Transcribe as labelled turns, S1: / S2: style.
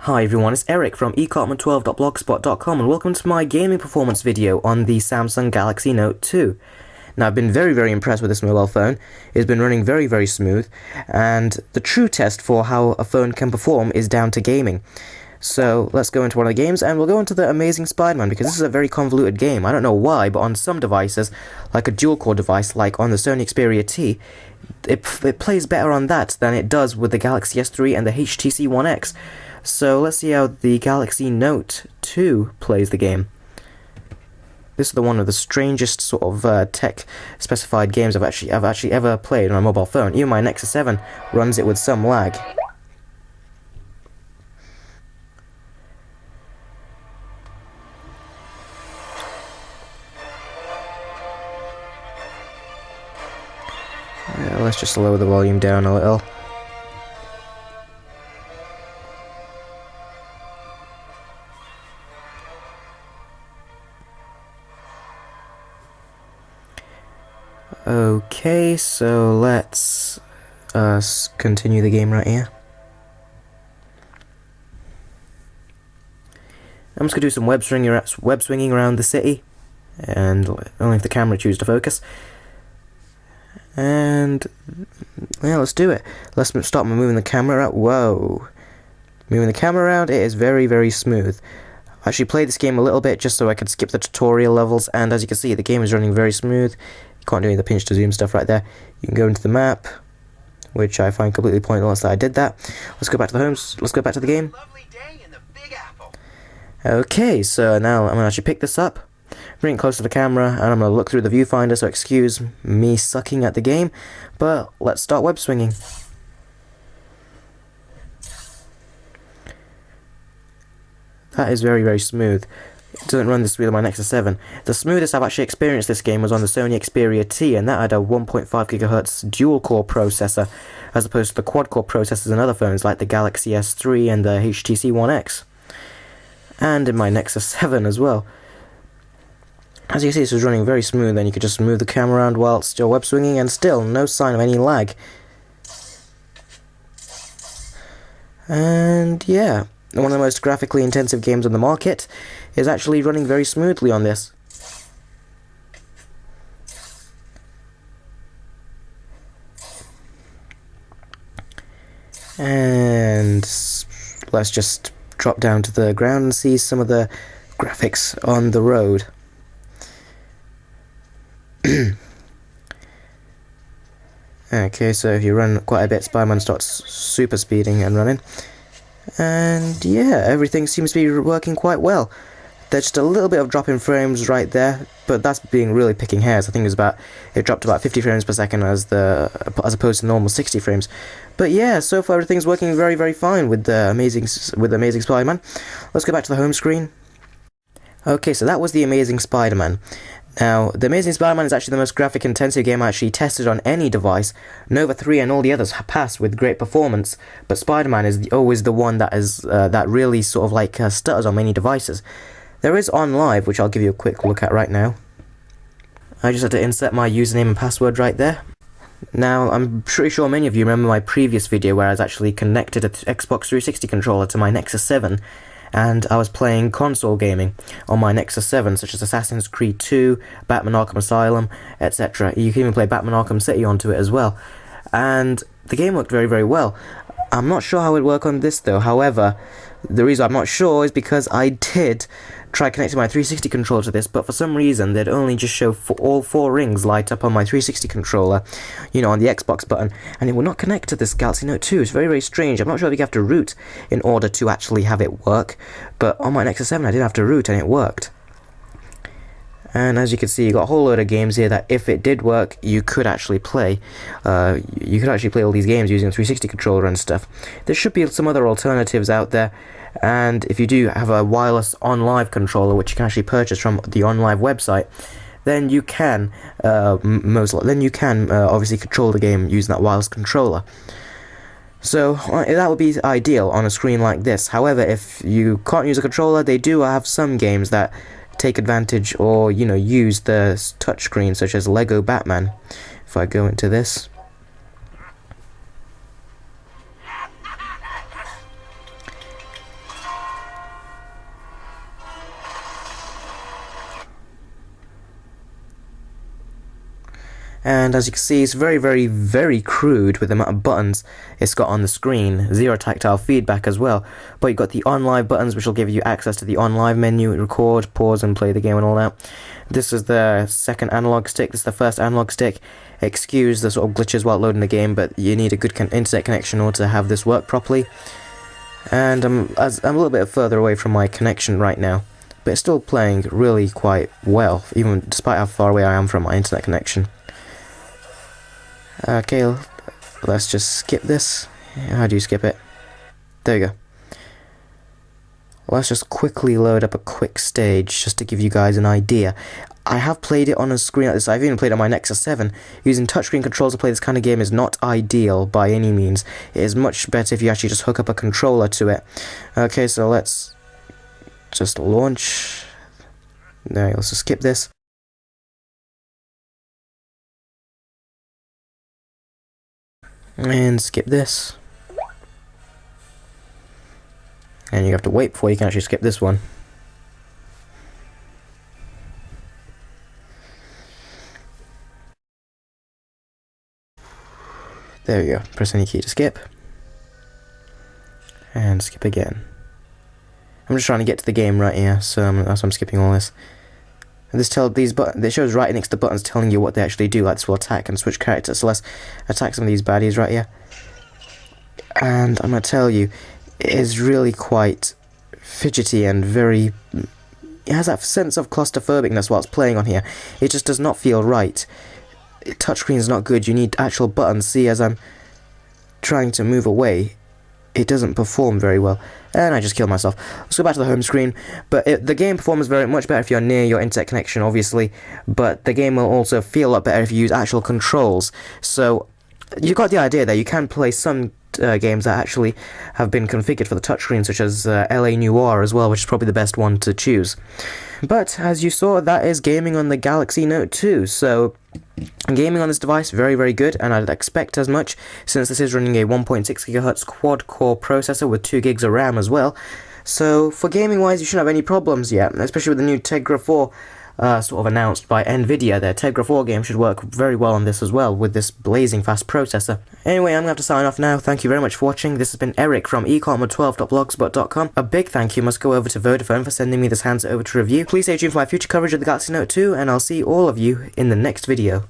S1: Hi everyone, it's Eric from ecartman12.blogspot.com and welcome to my gaming performance video on the Samsung Galaxy Note 2. Now I've been very impressed with this mobile phone. It's been running very smooth, and the true test for how a phone can perform is down to gaming. So let's go into one of the games, and we'll go into the Amazing Spider-Man because this is a very convoluted game. I don't know why, but on some devices, like a dual-core device like on the Sony Xperia T, it plays better on that than it does with the Galaxy S3 and the HTC One X. So let's see how the Galaxy Note 2 plays the game. This is one of the strangest sort of tech-specified games I've actually ever played on a mobile phone. Even my Nexus 7 runs it with some lag. Yeah, let's just lower the volume down a little. Okay, so let's continue the game right here. I'm just going to do some web swinging around the city, and only if the camera chooses to focus. And yeah, let's do it. Let's start moving the camera out. Whoa. Moving the camera around, it is very smooth. I actually played this game a little bit just so I could skip the tutorial levels, and as you can see, the game is running very smooth. You can't do any of the pinch to zoom stuff right there. You can go into the map, which I find completely pointless that I did that. Let's go back to let's go back to the game. Okay, so now I'm going to actually pick this up, bring it close to the camera, and I'm going to look through the viewfinder, so excuse me sucking at the game, but let's start web swinging. That is very smooth. It doesn't run this smooth on my Nexus 7. The smoothest I've actually experienced this game was on the Sony Xperia T, and that had a 1.5 GHz dual-core processor, as opposed to the quad-core processors in other phones like the Galaxy S3 and the HTC One X. And in my Nexus 7 as well. As you can see, this was running very smooth, and you could just move the camera around while it's still web swinging, and still no sign of any lag. And yeah, one of the most graphically intensive games on the market is actually running very smoothly on this. And let's just drop down to the ground and see some of the graphics on the road. Okay, so if you run quite a bit, Spider-Man starts super speeding and running. And yeah, everything seems to be working quite well. There's just a little bit of drop in frames right there, but that's being really picking hairs. I think it dropped about 50 frames per second as opposed to normal 60 frames. But yeah, so far everything's working very fine with the Amazing Spider-Man. Let's go back to the home screen. Okay, so that was the Amazing Spider-Man. Now, the Amazing Spider-Man is actually the most graphic intensive game I actually tested on any device. Nova 3 and all the others passed with great performance, but Spider-Man is always the one that really sort of like stutters on many devices. There is OnLive, which I'll give you a quick look at right now. I just had to insert my username and password right there. Now, I'm pretty sure many of you remember my previous video where I was actually connected an Xbox 360 controller to my Nexus 7, and I was playing console gaming on my Nexus 7, such as Assassin's Creed 2, Batman Arkham Asylum, etc. You can even play Batman Arkham City onto it as well. And the game worked very well. I'm not sure how it would work on this though. However, the reason I'm not sure is because I did try connecting my 360 controller to this, but for some reason they'd only just show all 4 rings light up on my 360 controller, you know, on the Xbox button, and it will not connect to this Galaxy Note 2. It's very strange. I'm not sure if you have to root in order to actually have it work, but on my Nexus 7 I did have to root and it worked. And as you can see, you got a whole load of games here that if it did work, you could actually play. You could actually play all these games using a 360 controller and stuff. There should be some other alternatives out there. And if you do have a wireless OnLive controller, which you can actually purchase from the OnLive website, then you can obviously control the game using that wireless controller. So that would be ideal on a screen like this. However, if you can't use a controller, they do have some games that take advantage or, you know, use the touchscreen, such as Lego Batman. If I go into this, And as you can see, it's very, very, very crude with the amount of buttons it's got on the screen. Zero tactile feedback as well. But you've got the on live buttons, which will give you access to the on live menu, record, pause, and play the game and all that. This is the second analog stick. This is the first analog stick. Excuse the sort of glitches while loading the game, but you need a good internet connection in order to have this work properly. And I'm a little bit further away from my connection right now, but it's still playing really quite well, even despite how far away I am from my internet connection. Okay, let's just skip this. How do you skip it? There you go. Let's just quickly load up a quick stage just to give you guys an idea. I have played it on a screen like this. I've even played it on my Nexus 7. Using touchscreen controls to play this kind of game is not ideal by any means. It is much better if you actually just hook up a controller to it. Okay, so let's just launch. No, let's just skip this. And skip this. And you have to wait before you can actually skip this one. There we go. Press any key to skip. And skip again. I'm just trying to get to the game right here, so that's why I'm skipping all this. And it shows right next to the buttons telling you what they actually do, like this will attack and switch characters. So let's attack some of these baddies right here. And I'm going to tell you, it is really quite fidgety and very... It has that sense of claustrophobicness while it's playing on here. It just does not feel right. Touchscreen is not good. You need actual buttons. See, as I'm trying to move away, it doesn't perform very well. And I just killed myself. Let's go back to the home screen. But the game performs very much better if you're near your internet connection, obviously. But the game will also feel a lot better if you use actual controls. So you got the idea there. You can play some games that actually have been configured for the touchscreen, such as LA Noire as well, which is probably the best one to choose. But as you saw, that is gaming on the Galaxy Note 2. So gaming on this device, very, very good, and I'd expect as much since this is running a 1.6 GHz quad-core processor with 2 gigs of RAM as well. So for gaming-wise, you shouldn't have any problems yet, especially with the new Tegra 4 sort of announced by Nvidia. Their Tegra 4 game should work very well on this as well, with this blazing fast processor. Anyway, I'm going to have to sign off now. Thank you very much for watching. This has been Eric from ecom12.blogspot.com. A big thank you must go over to Vodafone for sending me this handset over to review. Please stay tuned for my future coverage of the Galaxy Note 2, and I'll see all of you in the next video.